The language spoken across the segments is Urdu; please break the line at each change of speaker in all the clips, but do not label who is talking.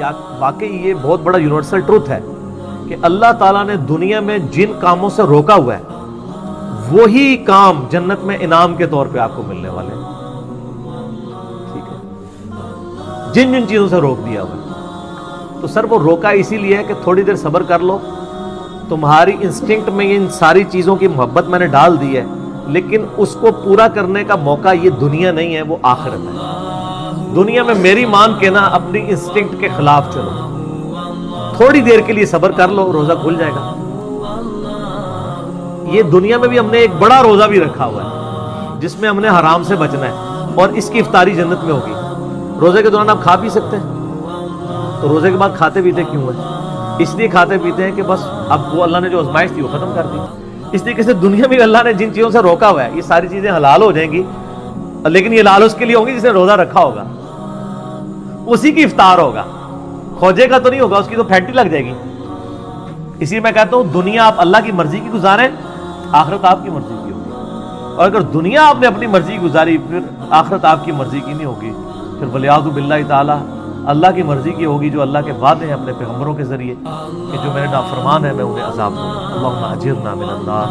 یا واقعی یہ بہت بڑا یونیورسل ٹروتھ ہے کہ اللہ تعالیٰ نے دنیا میں جن کاموں سے روکا ہوا ہے وہی کام جنت میں انعام کے طور پہ آپ کو ملنے والے ہیں. ٹھیک ہے, جن جن چیزوں سے روک دیا ہوا ہے, تو سر وہ روکا اسی لیے ہے کہ تھوڑی دیر صبر کر لو, تمہاری انسٹنکٹ میں ان ساری چیزوں کی محبت میں نے ڈال دی ہے, لیکن اس کو پورا کرنے کا موقع یہ دنیا نہیں ہے, وہ آخرت ہے. دنیا میں میری مان کے نا اپنی انسٹنکٹ کے خلاف چلو, تھوڑی دیر کے لیے صبر کر لو, روزہ کھل جائے گا. یہ دنیا میں بھی ہم نے ایک بڑا روزہ بھی رکھا ہوا ہے جس میں ہم نے حرام سے بچنا ہے, اور اس کی افطاری جنت میں ہوگی. روزے کے دوران آپ کھا پی سکتے ہیں, تو روزے کے بعد کھاتے پیتے کیوں ہیں؟ اس لیے کھاتے پیتے ہیں کہ بس اب وہ اللہ نے جو آزمائش تھی وہ ختم کر دی. اس طریقے سے دنیا میں اللہ نے جن چیزوں سے روکا ہوا ہے یہ ساری چیزیں حلال ہو جائیں گی, لیکن یہ لال اس کے لیے ہوں گی جس نے روزہ رکھا ہوگا, اسی کی افطار ہوگا. کھوجے کا تو نہیں ہوگا, اس کی تو پھینٹی لگ جائے گی. اسی لیے میں کہتا ہوں دنیا آپ اللہ کی مرضی کی گزاریں, آخرت آپ کی مرضی کی ہوگی. اور اگر دنیا آپ نے اپنی مرضی کی گزاری پھر آخرت آپ کی مرضی کی نہیں ہوگی, پھر ولیعوذ باللہ تعالی اللہ کی مرضی کی ہوگی جو اللہ کے وعدے ہیں اپنے پیغمبروں کے ذریعے کہ جو میرے نافرمان ہیں میں انہیں عذاب دوں گا. اللہم اجرنا من النار,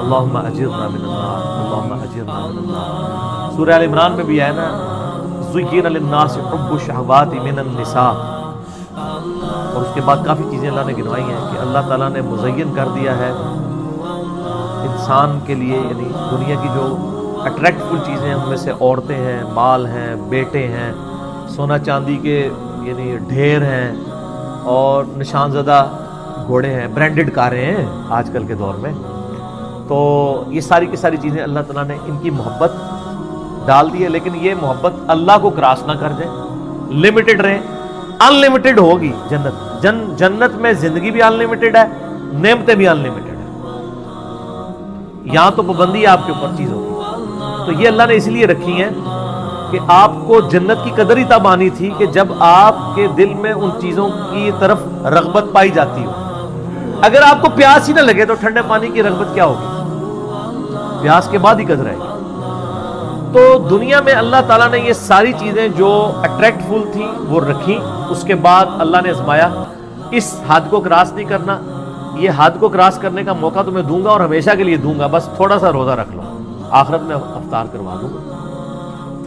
اللہم اجرنا من النار, اللہم اجرنا من النار. سورہ آل عمران میں بھی ہے نا, زُيِّنَ لِلنَّاسِ حُبُّ الشَّهَوَاتِ مِنَ النِّسَاءِ, اور اس کے بعد کافی چیزیں اللہ نے گنوائی ہیں کہ اللہ تعالیٰ نے مزین کر دیا ہے انسان کے لیے, یعنی دنیا کی جو اٹریکٹفل چیزیں ہیں ان میں سے عورتیں ہیں, مال ہیں, بیٹے ہیں, سونا چاندی کے یعنی ڈھیر ہیں, اور نشان زدہ گھوڑے ہیں, برانڈڈ کاریں ہیں آج کل کے دور میں. تو یہ ساری کی ساری چیزیں اللہ تعالیٰ نے ان کی محبت ڈال دی ہے, لیکن یہ محبت اللہ کو کراس نہ کر جائے, لمیٹڈ رہے. ان لمیٹڈ ہوگی جنت, جنت میں زندگی بھی ان لمیٹڈ ہے, نعمتیں بھی ان لمیٹڈ ہے. یہاں تو پابندی آپ کے اوپر چیز ہوگی. تو یہ اللہ نے اس لیے رکھی ہیں کہ آپ کو جنت کی قدر ہی تب آنی تھی کہ جب آپ کے دل میں ان چیزوں کی طرف رغبت پائی جاتی ہو. اگر آپ کو پیاس ہی نہ لگے تو ٹھنڈے پانی کی رغبت کیا ہوگی؟ پیاس کے بعد ہی قدر آئے گی. تو دنیا میں اللہ تعالیٰ نے یہ ساری چیزیں جو اٹریکٹفل تھیں وہ رکھی, اس کے بعد اللہ نے آزمایا اس حد کو کراس نہیں کرنا, یہ حد کو کراس کرنے کا موقع تمہیں دوں گا اور ہمیشہ کے لیے دوں گا, بس تھوڑا سا روزہ رکھ لو, آخرت میں افطار کروا دوں گا.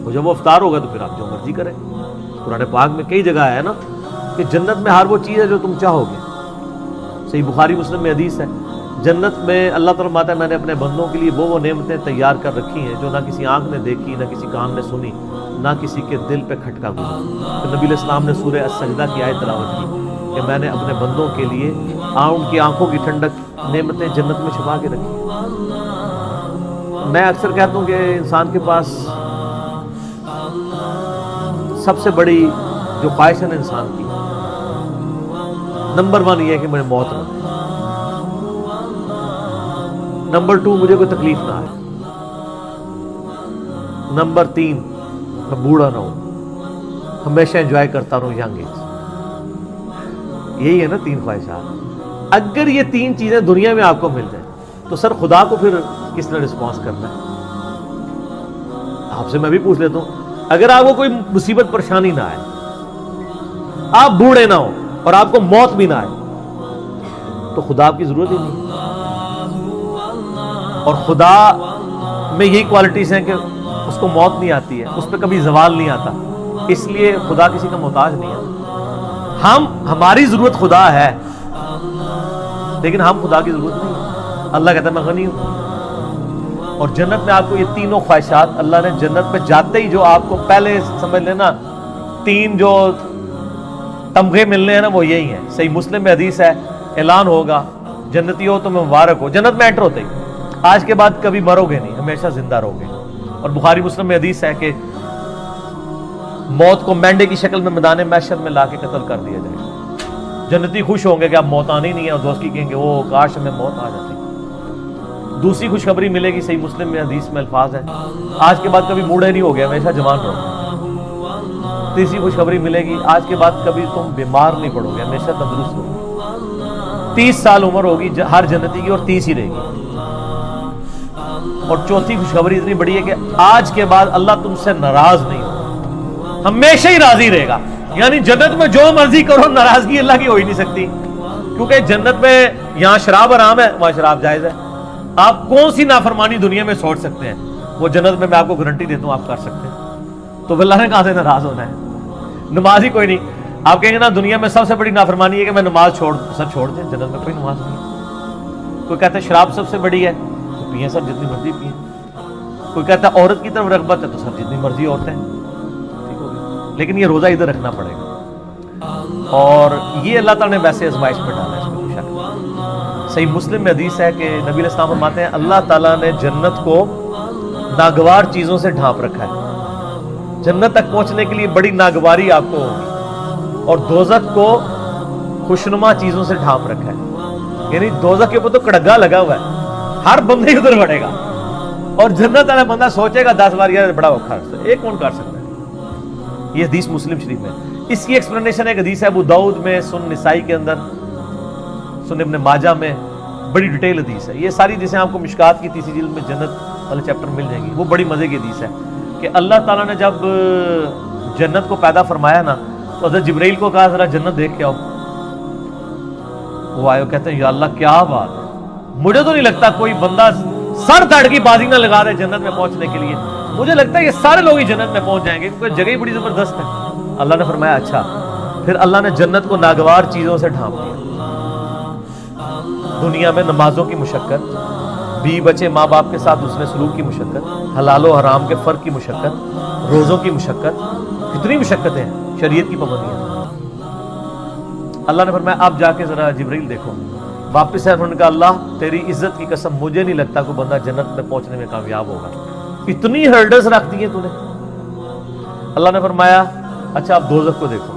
اور جب وہ افطار ہوگا تو پھر آپ جو مرضی کریں. قرآن پاک میں کئی جگہ ہے نا کہ جنت میں ہر وہ چیز ہے جو تم چاہو گے. صحیح بخاری مسلم میں حدیث ہے, جنت میں اللہ تعالیٰ فرماتا ہے میں نے اپنے بندوں کے لیے وہ نعمتیں تیار کر رکھی ہیں جو نہ کسی آنکھ نے دیکھی, نہ کسی کان نے سنی, نہ کسی کے دل پہ کھٹکا گزرا. تو نبی علیہ السلام نے سورہ السجدہ کی آیت تلاوت کی کہ میں نے اپنے بندوں کے لیے ان کی آنکھوں کی ٹھنڈک نعمتیں جنت میں چھپا کے رکھی. میں اکثر کہتا ہوں کہ انسان کے پاس سب سے بڑی جو خواہش ہے انسان کی, نمبر 1 یہ ہے کہ مجھے موت نہ آئے, نمبر 2 مجھے کوئی تکلیف نہ آئے, نمبر 3 میں بوڑھا نہ ہوں, ہمیشہ انجوائے کرتا رہوں ینگ ایج. یہی ہے نا 3 خواہشات. اگر یہ 3 چیزیں دنیا میں آپ کو مل جائیں تو سر خدا کو پھر کس نے رسپانس کرنا ہے؟ آپ سے میں بھی پوچھ لیتا ہوں, اگر آپ کو کوئی مصیبت پریشانی نہ آئے, آپ بوڑھے نہ ہو اور آپ کو موت بھی نہ آئے, تو خدا آپ کی ضرورت ہی نہیں. اور خدا میں یہی کوالٹیز ہیں کہ اس کو موت نہیں آتی ہے, اس پہ کبھی زوال نہیں آتا, اس لیے خدا کسی کا محتاج نہیں ہے. ہماری ضرورت خدا ہے لیکن ہم خدا کی ضرورت نہیں ہے. اللہ کہتا ہے میں غنی ہوں. اور جنت میں آپ کو یہ تینوں خواہشات اللہ نے جنت میں جاتے ہی جو آپ کو پہلے سمجھ لینا 3 جو تمغے ملنے ہیں نا وہ یہی ہیں. صحیح مسلم میں حدیث ہے, اعلان ہوگا جنتی ہو تو میں مبارک ہو. جنت میں انٹر ہوتے ہی آج کے بعد کبھی مرو گے نہیں, ہمیشہ زندہ رہو گے. اور بخاری مسلم میں حدیث ہے کہ موت کو مینڈے کی شکل میں میدان محشر میں لا کے قتل کر دیا جائے گا. جنتی خوش ہوں گے کہ اب موت آنی نہیں ہے, اور دوست کی کہیں گے وہ کاش ہمیں موت آ جاتی. دوسری خوشخبری ملے گی, صحیح مسلم میں حدیث میں الفاظ ہے, آج کے بعد کبھی بوڑھے نہیں ہو گئے, ہمیشہ جوان رہو. تیسری خوشخبری ملے گی, آج کے بعد کبھی تم بیمار نہیں پڑو گے, ہمیشہ تندرست رہو گے. 30 سال عمر ہوگی ہر جنتی کی اور 30 ہی رہے گی. اور چوتھی خوشخبری اتنی بڑی ہے کہ آج کے بعد اللہ تم سے ناراض نہیں ہوگا, ہمیشہ ہی راضی رہے گا. یعنی جنت میں جو مرضی کرو ناراضگی اللہ کی ہو ہی نہیں سکتی، کیونکہ جنت میں یہاں شراب حرام ہے، وہاں شراب جائز ہے. آپ کون سی نافرمانی دنیا میں سوچ سکتے ہیں، وہ جنت میں آپ کو گارنٹی دیتا ہوں آپ کر سکتے ہیں. تو اللہ نے کہاں سے ناراض ہونا ہے؟ نماز ہی کوئی نہیں. آپ کہیں گے نا دنیا میں سب سے بڑی نافرمانی ہے کہ میں نماز سب چھوڑ دیں، جنت میں کوئی نماز نہیں ہے. کوئی کہتا ہے شراب سب سے بڑی ہے تو پیئیں سر جتنی مرضی پیئیں. کوئی کہتا ہے عورت کی طرف رغبت ہے تو سر جتنی مرضی عورتیں، ٹھیک ہو گئی. لیکن یہ روزہ ادھر رکھنا پڑے گا، اور یہ اللہ تعالیٰ نے ویسے آزمائش میں ڈالا ہے، اس میں کوئی شک نہیں. صحیح مسلم میں حدیث ہے کہ نبی علیہ السلام فرماتے ہیں اللہ تعالیٰ نے جنت کو ناگوار چیزوں سے ڈھانپ رکھا ہے. جنت تک پہنچنے کے لیے بڑی ناگواری آپ کو ہوگی، اور دوزخ کو خوشنما چیزوں سے ڈھانپ رکھا ہے. یعنی دوزخ کے اوپر تو کڑگا لگا ہوا ہے، ہر بندے ادھر بڑھے گا، اور جنت والا بندہ سوچے گا 10 بار یار بڑا اوکھا ہے، ایک کون کر سکتا ہے. یہ حدیث مسلم شریف میں. اس کی ایکسپلینیشن ایک حدیث ہے ابو داؤد میں، سنن نسائی کے اندر، سنن ابن ماجہ میں، بڑی ڈیٹیل حدیث ہے. یہ ساری حدیثیں آپ کو مشکات کی تیسری جلد میں جنت والے چیپٹر مل جائیں گی. وہ بڑی مزے کی حدیث ہے کہ اللہ تعالیٰ نے جب جنت کو پیدا فرمایا نا تو حضرت جبرائیل کو کہا ذرا جنت دیکھ کے آؤ. وہ آئے اور کہتے ہیں یا اللہ کیا بات ہے، مجھے تو نہیں لگتا کوئی بندہ سر دھڑ کی بازی نہ لگا رہے جنت میں پہنچنے کے لیے. مجھے لگتا ہے یہ سارے لوگ ہی جنت میں پہنچ جائیں گے کیونکہ جگہ ہی بڑی زبردست ہے. اللہ نے فرمایا اچھا. پھر اللہ نے جنت کو ناگوار چیزوں سے ڈھانپ دیا. دنیا میں نمازوں کی مشقت، بیوی بچے ماں باپ کے ساتھ حسن سلوک کی مشقت، حلال و حرام کے فرق کی مشقت، روزوں کی مشقت، کتنی مشقتیں ہیں، شریعت کی پابندیاں. اللہ نے فرمایا اب جا کے ذرا جبرائیل دیکھو. واپس ہے، انہوں نے کہا اللہ تیری عزت کی قسم مجھے نہیں لگتا کوئی بندہ جنت میں پہنچنے میں کامیاب ہوگا، اتنی ہرڈلز رکھ دی ہیں تو نے. اللہ نے فرمایا اچھا اب دوزخ کو دیکھو.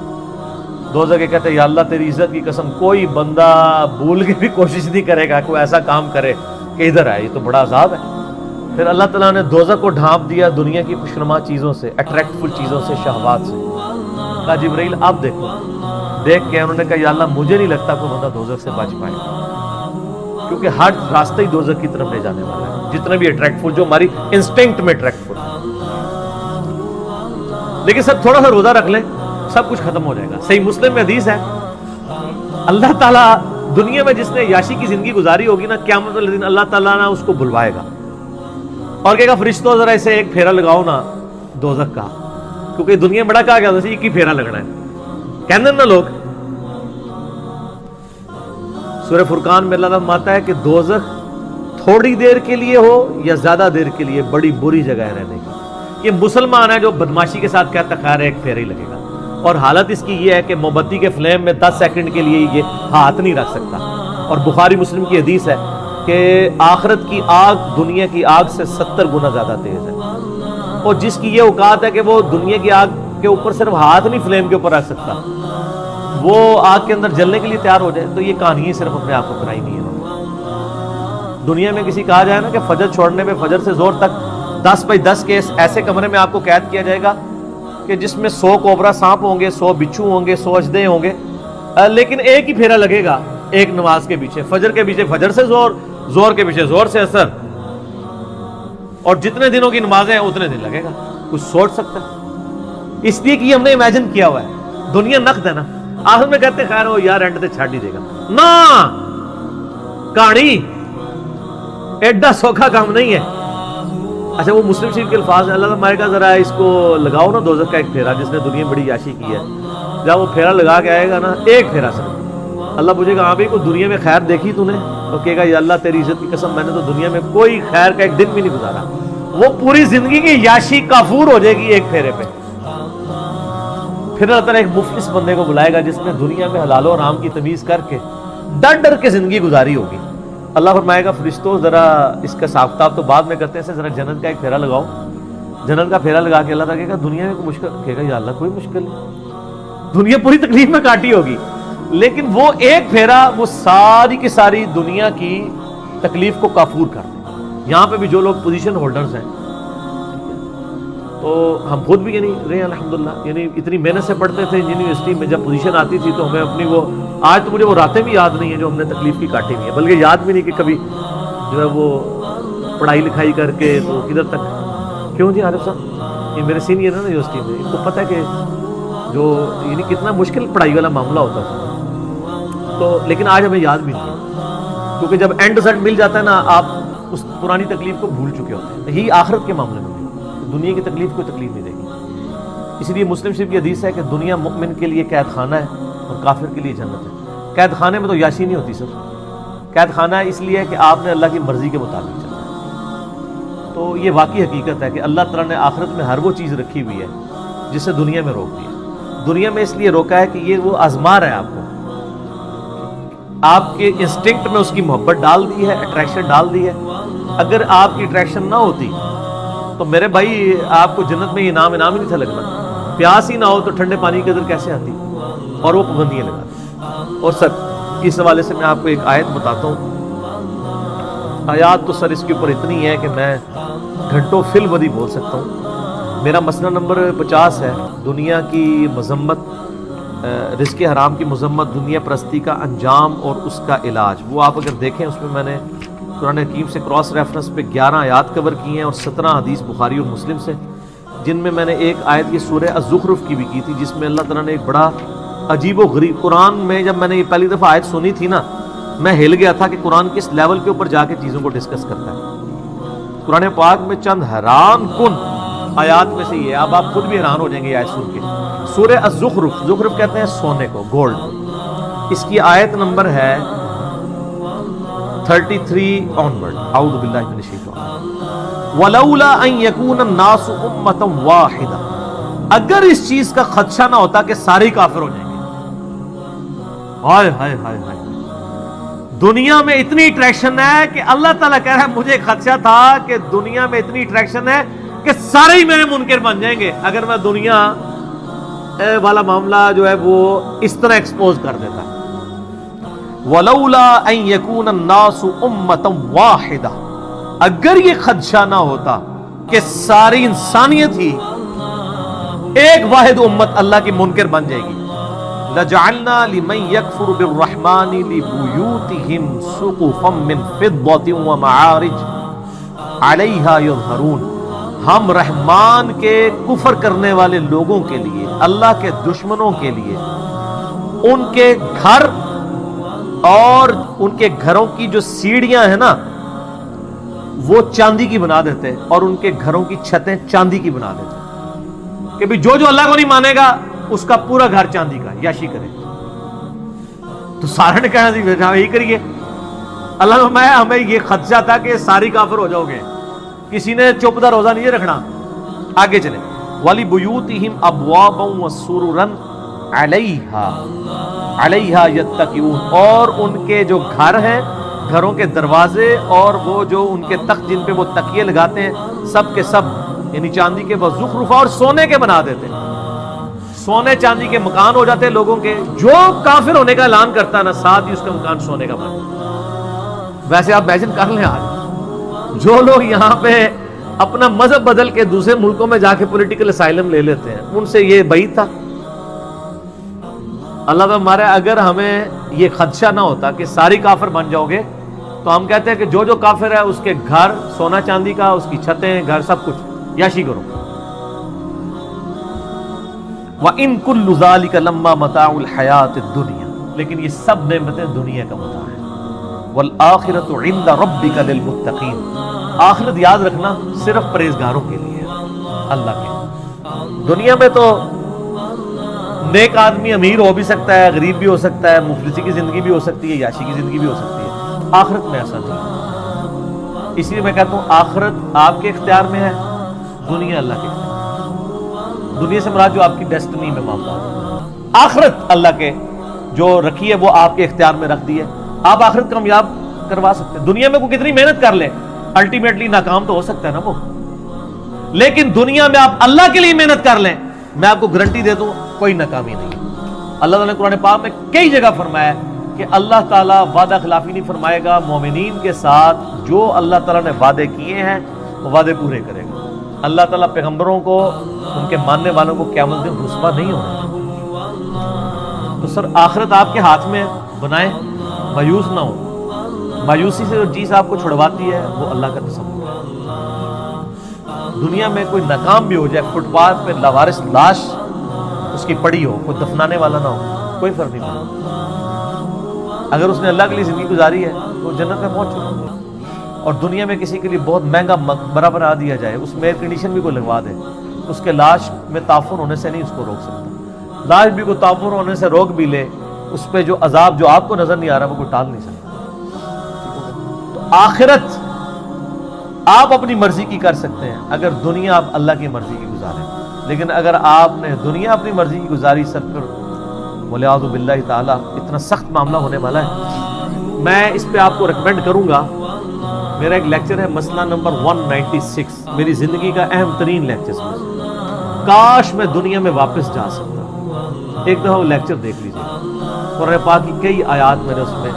دوزخ کے کہتے ہیں یا اللہ تیری عزت کی قسم کوئی بندہ بھول کے بھی کوشش نہیں کرے گا کوئی ایسا کام کرے کہ ادھر آئے، یہ تو بڑا عذاب ہے. پھر اللہ تعالیٰ نے دوزخ کو ڈھانپ دیا دنیا کی خوشنما چیزوں سے، اٹریکٹفل چیزوں سے، شہوات سے. کہا جبرائیل اب دیکھو. دیکھ کے انہوں نے کہا یا اللہ مجھے نہیں لگتا کوئی بندہ دوزخ سے بچ پائے، کیونکہ ہر راستہ ہی دوزخ کی طرف لے جانے والا ہے، جتنے بھی اٹریکٹفل جو ہماری انسٹنکٹ میں اٹریکٹفل. لیکن سب تھوڑا سا روزہ رکھ لیں سب کچھ ختم ہو جائے گا. صحیح مسلم میں حدیث ہے اللہ تعالیٰ دنیا میں جس نے یاشی کی زندگی گزاری ہوگی نا، قیامت والے دن اللہ تعالیٰ نا اس کو بلوائے گا اور کہے گا فرشتوں ذرا اسے ایک پھیرا لگاؤ نا دوزخ کا، کیونکہ دنیا بڑا کہا گیا ایک ہی پھیرا لگنا ہے. کہنے نا لوگ. سورہ فرقان میں اللہ تعالیٰ فرماتا ہے کہ دوزخ تھوڑی دیر کے لیے ہو یا زیادہ دیر کے لیے بڑی بری جگہ ہے رہنے کی. یہ مسلمان ہے جو بدماشی کے ساتھ کہتا خیر ایک پھیرا ہی لگے گا، اور حالت اس کی یہ ہے کہ موم بتی کے فلیم میں 10 سیکنڈ کے لیے یہ ہاتھ نہیں رکھ سکتا. اور بخاری مسلم کی حدیث ہے کہ آخرت کی آگ دنیا کی آگ سے 70 گنا زیادہ تیز ہے، اور جس کی یہ اوقات ہے کہ وہ دنیا کی آگ کے اوپر صرف ہاتھ نہیں فلیم کے اوپر رکھ سکتا، وہ آگ کے اندر جلنے کے لیے تیار ہو جائے. تو یہ کہانی صرف اپنے آپ کو بنائی نہیں ہے. دنیا میں کسی کہا جائے نا کہ فجر چھوڑنے میں فجر سے زور تک 10 بائی 10 کے ایسے کمرے میں آپ کو قید کیا جائے گا کہ جس میں 100 کوبرا سانپ ہوں گے، 100 بچھو ہوں گے، 100 اژدھے ہوں گے، لیکن ایک ہی پھیرا لگے گا ایک نماز کے پیچھے. فجر کے پیچھے فجر سے زور، زور کے پیچھے زور سے اثر، اور جتنے دنوں کی نمازیں ہیں اتنے دن لگے گا. کچھ سوچ سکتا ہے؟ اس لیے کہ ہم نے امیجن کیا ہوا ہے دنیا نقد ہے نا. آخر میں کہتے خیر ہو یار اینڈ تے چھاڑ ہی دے گا نا، کہانی ایڈا سوکھا کام نہیں ہے. اچھا وہ مسلم شریف کے الفاظ ہیں، اللہ تعالیٰ کا ذرا اس کو لگاؤ نا دوزخ کا ایک پھیرا جس نے دنیا میں بڑی یاشی کی ہے. جب وہ پھیرا لگا کے آئے گا نا ایک پھیرا صرف، اللہ پوچھے گا ہاں بھائی کوئی دنیا میں خیر دیکھی تو نے؟ تو کہے گا یا اللہ تیری عزت کی قسم میں نے تو دنیا میں کوئی خیر کا ایک دن بھی نہیں گزارا. وہ پوری زندگی کی یاشی کافور ہو جائے گی ایک پھیرے پہ. پھر اللہ تعالیٰ ایک مفلس بندے کو بلائے گا جس نے دنیا میں حلال و حرام کی تمیز کر کے ڈر ڈر کے زندگی گزاری ہوگی. اللہ فرمائے گا فرشتوں ذرا اس کا حساب کتاب تو بعد میں کرتے ہیں، ذرا جنت کا ایک پھیرا لگاؤ. جنت کا پھیرا لگا کے اللہ تعالیٰ کہے گا دنیا میں کوئی مشکل، کہے گا یا اللہ کوئی مشکل نہیں، دنیا پوری تکلیف میں کاٹی ہوگی، لیکن وہ ایک پھیرا وہ ساری کی ساری دنیا کی تکلیف کو کافور کر دے. یہاں پہ بھی جو لوگ پوزیشن ہولڈرز ہیں، تو ہم خود بھی یعنی رہے الحمدللہ، یعنی اتنی محنت سے پڑھتے تھے یونیورسٹی میں، جب پوزیشن آتی تھی تو ہمیں اپنی وہ آج تو مجھے وہ راتیں بھی یاد نہیں ہیں جو ہم نے تکلیف کی کاٹی ہوئی ہیں، بلکہ یاد بھی نہیں کہ کبھی جو ہے وہ پڑھائی لکھائی کر کے تو کدھر تک. کیوں جی عارف صاحب یہ میرے سینئر ہے نا یونیورسٹی میں، ان کو پتہ ہے کہ جو یعنی کتنا مشکل پڑھائی والا معاملہ ہوتا تھا، تو لیکن آج ہمیں یاد بھی نہیں ہے، کیونکہ جب اینڈ رزلٹ مل جاتا ہے نا آپ اس پرانی تکلیف کو بھول چکے ہوتے ہیں. یہی آخرت کے معاملے میں بھی دنیا کی تکلیف کوئی تکلیف نہیں دے گی. اس لیے مسلم شریف کی حدیث ہے کہ دنیا مومن کے لیے قید خانہ ہے اور کافر کے لیے جنت ہے. قید خانے میں تو یاشی نہیں ہوتی سر، قید خانہ اس لیے کہ آپ نے اللہ کی مرضی کے مطابق چلنا ہے. تو یہ واقعی حقیقت ہے کہ اللہ تعالیٰ نے آخرت میں ہر وہ چیز رکھی ہوئی ہے جسے دنیا میں روک دیا. دنیا میں اس لیے روکا ہے کہ یہ وہ آزما رہا ہے آپ کو، آپ کے انسٹنکٹ میں اس کی محبت ڈال دی ہے، اٹریکشن ڈال دی ہے. اگر آپ کی اٹریکشن نہ ہوتی تو میرے بھائی آپ کو جنت میں یہ انعام ہی نہیں تھا لگنا. پیاس ہی نہ ہو تو ٹھنڈے پانی کی قدر کیسے آتی اور وہ پابندیاں لگاتی. اور سر اس حوالے سے میں آپ کو ایک آیت بتاتا ہوں. آیات تو سر اس کے اوپر اتنی ہے کہ میں گھنٹوں فی الودی بول سکتا ہوں. میرا مسئلہ نمبر 50 ہے دنیا کی مذمت، رزق حرام کی مذمت، دنیا پرستی کا انجام اور اس کا علاج. وہ آپ اگر دیکھیں اس میں نے قرآن حکیم سے کراس ریفرنس پہ 11 آیات کور کی ہیں اور 17 حدیث بخاری اور مسلم سے، جن میں نے ایک آیت یہ سورہ الزخرف کی بھی کی تھی، جس میں اللہ تعالیٰ نے ایک بڑا عجیب و غریب قرآن میں، جب میں نے یہ پہلی دفعہ آیت سنی تھی نا میں ہل گیا تھا کہ قرآن کس لیول کے اوپر جا کے چیزوں کو ڈسکس کرتا ہے. قرآن پاک میں چند حیران کن آیات میں سے یہ، اب آپ خود بھی حیران ہو جائیں گے یہ آیت سن کے. سورہ الزخرف، زخرف کہتے ہیں سونے کو، گولڈ. اس کی آیت نمبر ہے 33 آنورڈ. اعوذ باللہ من الشیطان ولولا ان یکون الناس امۃ واحدہ. اگر اس چیز کا خدشہ نہ ہوتا کہ سارے کافر ہو جائیں گے. ہائے ہائے ہائے ہائے، دنیا میں اتنی اٹریکشن ہے کہ اللہ تعالیٰ کہہ رہا ہے مجھے خدشہ تھا کہ دنیا میں اتنی اٹریکشن ہے کہ سارے ہی میرے منکر بن جائیں گے اگر میں دنیا والا معاملہ جو ہے وہ اس طرح ایکسپوز کر دیتا. وَلَوْلَا أَن يَكُونَ النَّاسُ أُمَّةً وَاحِدَةً، اگر یہ خدشہ نہ ہوتا کہ ساری انسانیت ہی ایک واحد امت اللہ کی منکر بن جائے گی. لَجَعَلْنَا لِمَن يَكْفُرُ بِالرَّحْمَنِ لِبُيُوتِهِمْ سُقُفًا مِّن فِضَّةٍ وَمَعَارِجَ عَلَيْهَا يَظْهَرُونَ. ہم رحمان کے کفر کرنے والے لوگوں کے لیے، اللہ کے دشمنوں کے لیے، ان کے گھر اور ان کے گھروں کی جو سیڑھیاں ہیں نا وہ چاندی کی بنا دیتے، اور ان کے گھروں کی چھتیں چاندی کی بنا دیتے کہ بھی جو اللہ کو نہیں مانے گا اس کا پورا گھر چاندی کا، یاشی کرے. تو سارے نے کہنا جی یہی کریے. اللہ میں ہمیں یہ خدشہ تھا کہ ساری کافر ہو جاؤ گے. کسی نے چوپ دا روزہ نہیں رکھنا. آگے چلیں. وَلِبُيُوتِهِمْ أَبْوَابًا وَسُرُرًا عَلَيْهَا يَتَّكِئُونَ، اور ان کے جو گھر ہیں، گھروں کے دروازے اور وہ جو ان کے تخت جن پہ وہ تکیے لگاتے ہیں، سب کے سب یعنی چاندی کے، وزخرفا، اور سونے کے بنا دیتے ہیں. سونے چاندی کے مکان ہو جاتے ہیں لوگوں کے. جو کافر ہونے کا اعلان کرتا ہے نا ساتھ ہی اس کا مکان سونے کا بنا. ویسے آپ امیجن کر لیں آج جو لوگ یہاں پہ اپنا مذہب بدل کے دوسرے ملکوں میں جا کے پولیٹیکل اسائلم لے لیتے ہیں، ان سے یہ بعید تھا. اللہ تعالیٰ ہمارے، اگر ہمیں یہ خدشہ نہ ہوتا کہ ساری کافر بن جاؤ گے تو ہم کہتے ہیں کہ جو کافر ہے اس کے گھر سونا چاندی کا، اس کی چھتیں، گھر، سب کچھ یاشی کرو. وَإِن كُلُّ ذَلِكَ لَمَّا مَتَاعُ الْحَيَاةِ الدُّنْيَا، لیکن یہ سب نعمتیں دنیا کا متاع ہیں. وَالْآخِرَةُ عِندَ رَبِّكَ لِلْمُتَّقِينَ، آخرت یاد رکھنا صرف پرہیزگاروں کے لیے اللہ کے. دنیا میں تو نیک آدمی امیر ہو بھی سکتا ہے، غریب بھی ہو سکتا ہے، مفلسی کی زندگی بھی ہو سکتی ہے، یاشی کی زندگی بھی ہو سکتی ہے. آخرت میں ایسا نہیں. اس لیے میں کہتا ہوں آخرت آپ کے اختیار میں ہے، دنیا اللہ کے اختیار. دنیا سے مراد جو آپ کی ڈیسٹنی میں معاملہ ہے، آخرت اللہ کے جو رکھی ہے وہ آپ کے اختیار میں رکھ دی ہے. آپ آخرت کامیاب کروا سکتے ہیں. دنیا میں کوئی کتنی محنت کر لے الٹیمیٹلی ناکام تو ہو سکتا ہے نا وہ، لیکن دنیا میں آپ اللہ کے لیے محنت کر لیں، میں آپ کو گارنٹی دے دوں کوئی ناکامی نہیں. اللہ تعالیٰ نے قرآن پاک میں کئی جگہ فرمایا کہ اللہ تعالیٰ وعدہ خلافی نہیں فرمائے گا. مومنین کے ساتھ جو اللہ تعالیٰ نے وعدے کیے ہیں وہ وعدے پورے کرے گا. اللہ تعالیٰ پیغمبروں کو، ان کے ماننے والوں کو قیامت دن رسوا نہیں ہونا. تو سر آخرت آپ کے ہاتھ میں بنائیں، مایوس نہ ہو. مایوسی سے جو چیز آپ کو چھڑواتی ہے وہ اللہ کا تصور ہے. دنیا میں کوئی ناکام بھی ہو جائے، فٹ پاتھ پہ لاوارث لاش، تو اس کی پڑی ہو، کوئی دفنانے والا نہ ہو، کوئی فرق نہیں پڑتا۔ اگر اس نے اللہ کے لیے زندگی گزاری ہے تو جنت میں پہنچ چکا۔ اور دنیا میں کسی کے لیے بہت مہنگا مقبرہ بنا دیا جائے، اس میں ایئر کنڈیشن بھی کوئی لگوا دے، اس کے لاش میں تعفن ہونے سے نہیں اس کو روک سکتا۔ لاش بھی کوئی تعفن ہونے سے روک بھی لے، اس پہ جو عذاب جو آپ کو نظر نہیں آ رہا وہ کوئی ٹال نہیں سکتا۔ تو آخرت آپ اپنی مرضی کی کر سکتے ہیں اگر دنیا آپ اللہ کی مرضی کی گزاریں، لیکن اگر آپ نے دنیا اپنی مرضی کی گزاری سر پر ولیعوذ باللہ تعالی اتنا سخت معاملہ ہونے والا ہے۔ میں اس پہ آپ کو ریکمینڈ کروں گا، میرا ایک لیکچر ہے مسئلہ نمبر 196، میری زندگی کا اہم ترین لیکچر ہے، کاش میں دنیا میں واپس جا سکتا۔ ایک دفعہ وہ لیکچر دیکھ لیجیے، قرآن پاک کی کئی آیات میں نے اس میں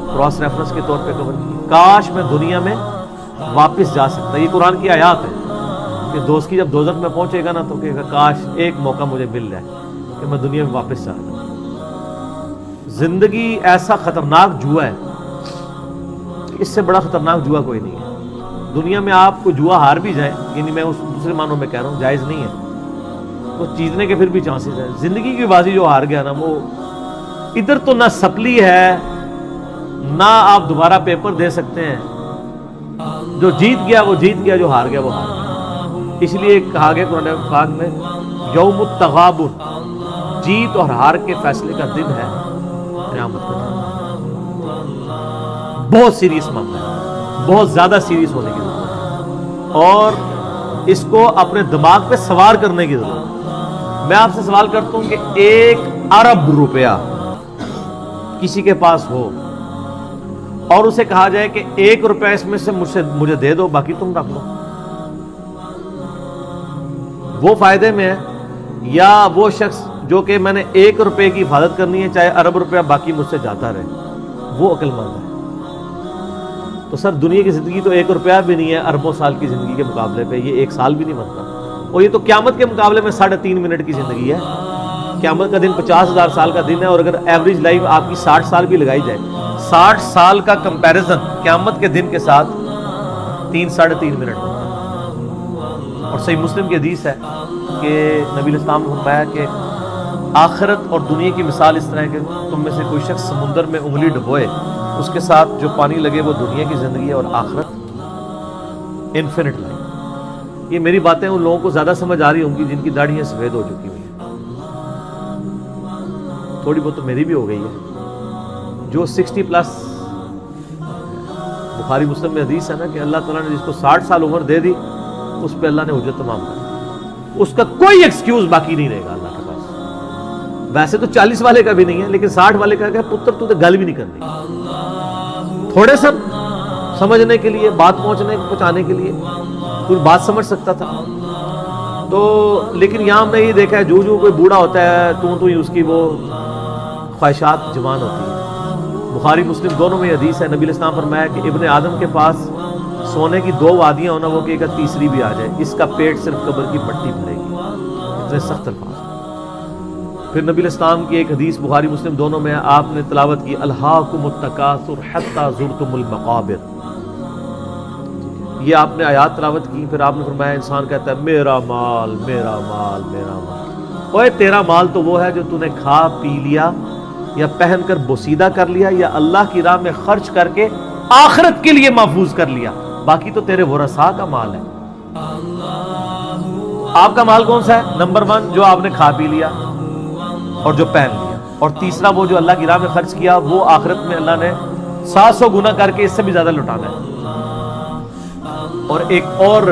کراس ریفرنس کے طور پہ کور کی، کاش میں دنیا میں واپس جا سکتا۔ یہ قرآن کی آیات ہے کہ دوست کی جب دوزخ میں پہنچے گا نا تو کہے گا کاش ایک موقع مجھے مل جائے کہ میں دنیا میں واپس جا جاؤں۔ زندگی ایسا خطرناک جوا ہے کہ اس سے بڑا خطرناک جوا کوئی نہیں ہے۔ دنیا میں آپ کو جوا ہار بھی جائیں، یعنی میں اس دوسرے معنوں میں کہہ رہا ہوں جائز نہیں ہے، تو جیتنے کے پھر بھی چانسز ہیں۔ زندگی کی بازی جو ہار گیا نا، وہ ادھر تو نہ سپلی ہے نہ آپ دوبارہ پیپر دے سکتے ہیں۔ جو جیت گیا وہ جیت گیا، جو ہار گیا وہ ہار گیا۔ اس لیے کہا گیا قرآن پاک میں یوم التغابن، جیت اور ہار کے فیصلے کا دن ہے قیامت کا دن۔ بہت سیریس معاملہ ہے، بہت زیادہ سیریس ہونے کی ضرورت ہے، اور اس کو اپنے دماغ پہ سوار کرنے کی ضرورت ہے۔ میں آپ سے سوال کرتا ہوں کہ 1 ارب روپیہ کسی کے پاس ہو اور اسے کہا جائے کہ 1 روپیہ اس میں سے مجھے دے دو، باقی تم رکھ لو، وہ فائدے میں ہے یا وہ شخص جو کہ میں نے 1 روپے کی حفاظت کرنی ہے چاہے ارب روپیہ باقی مجھ سے جاتا رہے، وہ عقل مند ہے؟ تو سر دنیا کی زندگی تو 1 روپیہ بھی نہیں ہے اربوں سال کی زندگی کے مقابلے پہ، یہ 1 سال بھی نہیں بنتا، اور یہ تو قیامت کے مقابلے میں 3.5 منٹ کی زندگی ہے۔ قیامت کا دن 50,000 سال کا دن ہے، اور اگر ایوریج لائف آپ کی 60 سال بھی لگائی جائے، 60 سال کا کمپیریزن قیامت کے دن کے ساتھ 3-3.5 منٹ ہوتا ہے۔ اور صحیح مسلم کی حدیث ہے کہ نبی الاسلام نے فرمایا کہ آخرت اور دنیا کی مثال اس طرح ہے کہ تم میں سے کوئی شخص سمندر میں انگلی ڈبوئے، اس کے ساتھ جو پانی لگے وہ دنیا کی زندگی ہے، اور آخرت انفینٹ لائف۔ یہ میری باتیں ان لوگوں کو زیادہ سمجھ آ رہی ہوں گی جن کی داڑھیاں سفید ہو چکی ہوئی ہیں، تھوڑی بہت تو میری بھی ہو گئی ہے۔ جو 60+ بخاری مسلم میں حدیث ہے نا کہ اللہ تعالیٰ نے جس کو 60 سال عمر دے دی اس پہ اللہ نے حجت تمام کر دی، اس کا کوئی ایکسکیوز باقی نہیں رہے گا اللہ کے پاس۔ ویسے تو 40 والے کا بھی نہیں ہے، لیکن 60 والے کا کہ پتر تو گل بھی نہیں کرنی، تھوڑے سب سمجھنے کے لیے، بات پہنچانے کے لیے کوئی بات سمجھ سکتا تھا تو، لیکن یہاں ہم نے یہ دیکھا ہے جو کوئی بوڑھا ہوتا ہے تو ہی اس کی وہ خواہشات جوان ہوتی ہیں۔ بخاری مسلم دونوں میں حدیث ہے، نبی علیہ السلام فرمایا کہ ابن آدم کے پاس سونے کی 2 وادیاں ہونا، وہ کہ ایک تیسری بھی آ جائے، اس کا پیٹ صرف قبر کی مٹی بھرے گی، اتنے سخت الفاظ۔ پھر نبی علیہ السلام کی ایک حدیث بخاری مسلم دونوں میں آپ نے تلاوت کی الہاکم التکاثر حتی زرتم المقابر، یہ آپ نے آیات تلاوت کی۔ پھر آپ نے فرمایا انسان کہتا ہے میرا مال میرا مال میرا مال، اوے تیرا مال تو وہ ہے جو تو نے کھا پی لیا یا پہن کر بوسیدہ کر لیا یا اللہ کی راہ میں خرچ کر کے آخرت کے لیے محفوظ کر لیا، باقی تو تیرے ورثاء کا مال ہے۔ آپ کا مال کون سا ہے؟ نمبر 1 جو آپ نے کھا پی لیا اور جو پہن لیا، اور تیسرا وہ جو اللہ کی راہ میں خرچ کیا، وہ آخرت میں اللہ نے 700 گنا کر کے اس سے بھی زیادہ لوٹانا ہے۔ اور ایک اور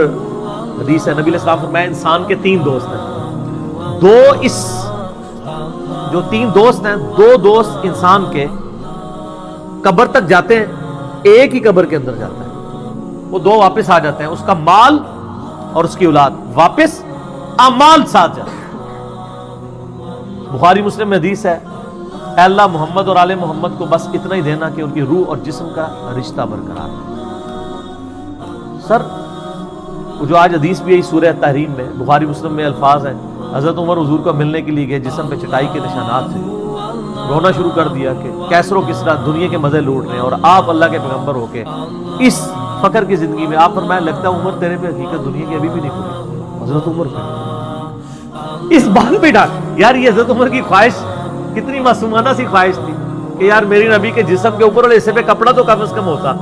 حدیث ہے، نبی علیہ السلام فرمایا انسان کے 3 دوست ہیں، جو 3 دوست ہیں، 2 دوست انسان کے قبر تک جاتے ہیں، ایک ہی قبر کے اندر جاتا ہے، وہ 2 واپس آ جاتے ہیں، اس کا مال اور اس کی اولاد، واپس اعمال ساتھ جاتے ہیں۔ بخاری مسلم میں حدیث ہے اے اللہ محمد اور آل محمد کو بس اتنا ہی دینا کہ ان کی روح اور جسم کا رشتہ برقرار ہے۔ سر جو آج حدیث بھی ہے سورہ تحریم میں، بخاری مسلم میں الفاظ ہیں، حضرت عمر حضور کو ملنے کے لیے گئے، جسم پہ چٹائی کے نشانات تھے، رونا شروع کر دیا کہ کیسر و کسرا دنیا کے مزے لوٹ رہے ہیں اور آپ اللہ کے پیغمبر ہو کے اس فقر کی زندگی میں۔ آپ فرمایا لگتا ہے عمر تیرے پہ حقیقت دنیا کی ابھی بھی نہیں کھلی، حضرت عمر پہ اس بات پہ ڈانٹ. یار یہ حضرت عمر کی خواہش کتنی معصومانہ سی خواہش تھی کہ یار میری نبی کے جسم کے اوپر والے حصے پہ کپڑا تو کم از کم ہوتا,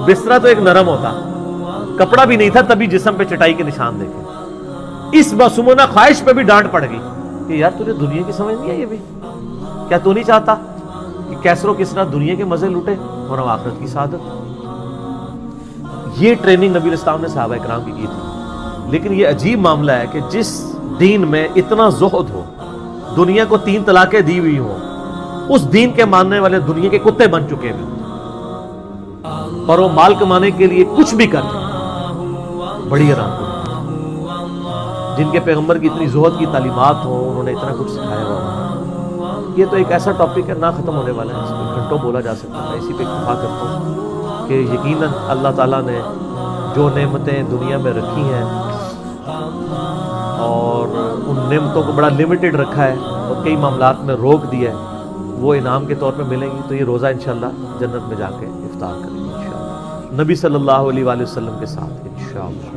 بسترا تو ایک نرم ہوتا, کپڑا بھی نہیں تھا تبھی جسم پہ چٹائی کے نشان دیکھے. اس معصومانہ خواہش پہ بھی ڈانٹ پڑ گئی کہ یار تجھے دنیا کی سمجھ نہیں ہے یہ بھی, کیا تو نہیں چاہتا کہ کیسر و کسرا دنیا کے مزے لوٹے اور ہم آخرت کی سعادت. یہ ٹریننگ نبی علیہ السلام نے صحابہ کرام کی تھی. لیکن یہ عجیب معاملہ ہے کہ جس دین میں اتنا زہد ہو, دنیا کو 3 طلاقیں دی ہوئی ہوں, اس دین کے ماننے والے دنیا کے کتے بن چکے ہیں اور وہ مال کمانے کے لیے کچھ بھی کرتے ہیں. بڑی حیران کن جن کے پیغمبر کی اتنی زہد کی تعلیمات ہوں, انہوں نے اتنا کچھ سکھایا ہوا. یہ تو ایک ایسا ٹاپک ہے نہ ختم ہونے والا ہے, اس پہ گھنٹوں بولا جا سکتا ہے. اسی پہ اکتفا کرتا ہوں کہ یقیناً اللہ تعالیٰ نے جو نعمتیں دنیا میں رکھی ہیں اور ان نعمتوں کو بڑا لمیٹڈ رکھا ہے اور کئی معاملات میں روک دیا ہے, وہ انعام کے طور پہ ملیں گی. تو یہ روزہ انشاءاللہ جنت میں جا کے افطار کریں گے انشاءاللہ, نبی صلی اللہ علیہ وآلہ وسلم کے ساتھ انشاءاللہ.